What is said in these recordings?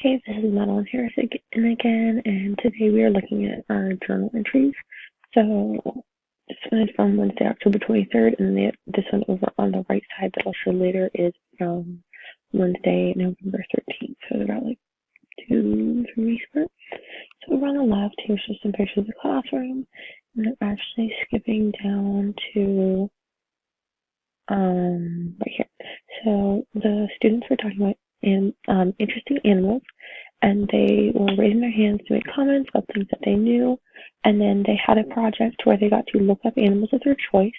Hey, this is Madeline Harris again, and today we are looking at our journal entries. So this one is from Wednesday, October 23rd, and this one over on the right side that I'll show later is from Wednesday, November 13th. So they're about like 2-3 weeks apart. So over on the left, here's just some pictures of the classroom, and I'm actually skipping down to right here. So the students were talking about interesting animals, and they were raising their hands to make comments about things that they knew. And then they had a project where they got to look up animals of their choice,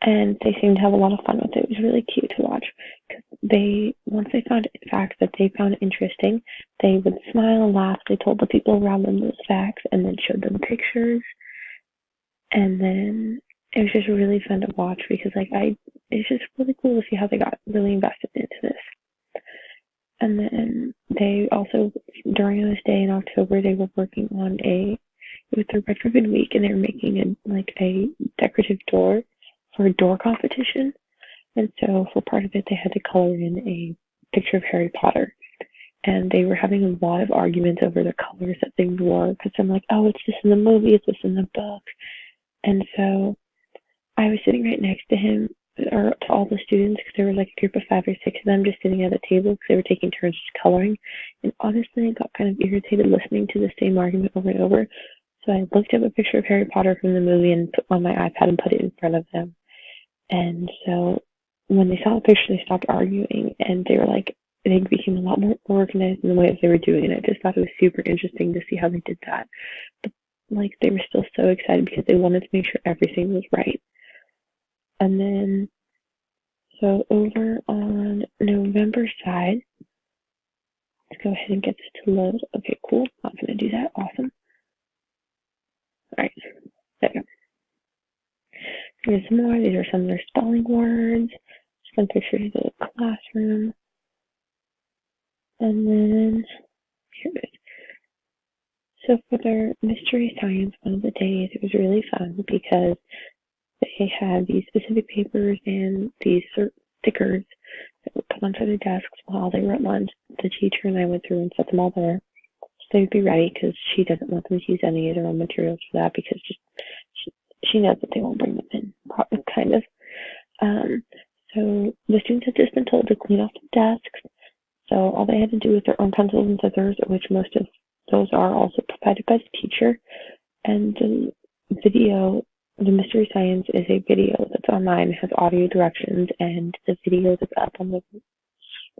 and they seemed to have a lot of fun with it. It was really cute to watch because once they found facts that they found interesting, they would smile and laugh. They told the people around them those facts and then showed them pictures. And then it was just really fun to watch because it's just really cool to see how they got really invested into this. And then they also, during this day in October, they were working on it was their retrofit week, and they were making a decorative door for a door competition. And so for part of it, they had to color in a picture of Harry Potter. And they were having a lot of arguments over the colors that things were, because I'm like, oh, it's this in the movie, it's this in the book. And so I was sitting right next to him, or to all the students, because there was like a group of 5 or 6 of them just sitting at a table because they were taking turns just coloring. And honestly, I got kind of irritated listening to the same argument over and over. So I looked up a picture of Harry Potter from the movie and put on my iPad and put it in front of them. And so when they saw the picture, they stopped arguing, and they became a lot more organized in the way that they were doing it. I just thought it was super interesting to see how they did that. But they were still so excited because they wanted to make sure everything was right. And then, so over on November side, let's go ahead and get this to load. Okay, cool. Not going to do that. Awesome. All right. There we go. Here's some more. These are some of their spelling words. Some pictures of the classroom. And then, here it is. So for their mystery science, one of the days, it was really fun because they had these specific papers and these stickers that were put onto their desks while they were at lunch. The teacher and I went through and set them all there so they'd be ready, because she doesn't want them to use any of their own materials for that, because she knows that they won't bring them in, kind of. So the students had just been told to clean off the desks. So all they had to do with their own pencils and scissors, which most of those are also provided by the teacher. And the mystery science is a video that's online, it has audio directions, and the video that's up on the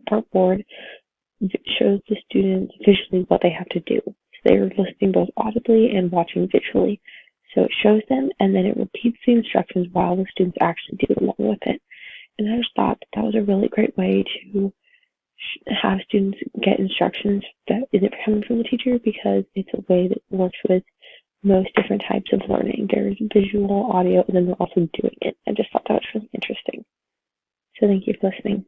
front board shows the students visually what they have to do. So they're listening both audibly and watching visually. So it shows them, and then it repeats the instructions while the students actually do along with it. And I just thought that was a really great way to have students get instructions that isn't coming from the teacher, because it's a way that works with most different types of learning. There's visual, audio, and then they're also doing it. I just thought that was really interesting. So thank you for listening.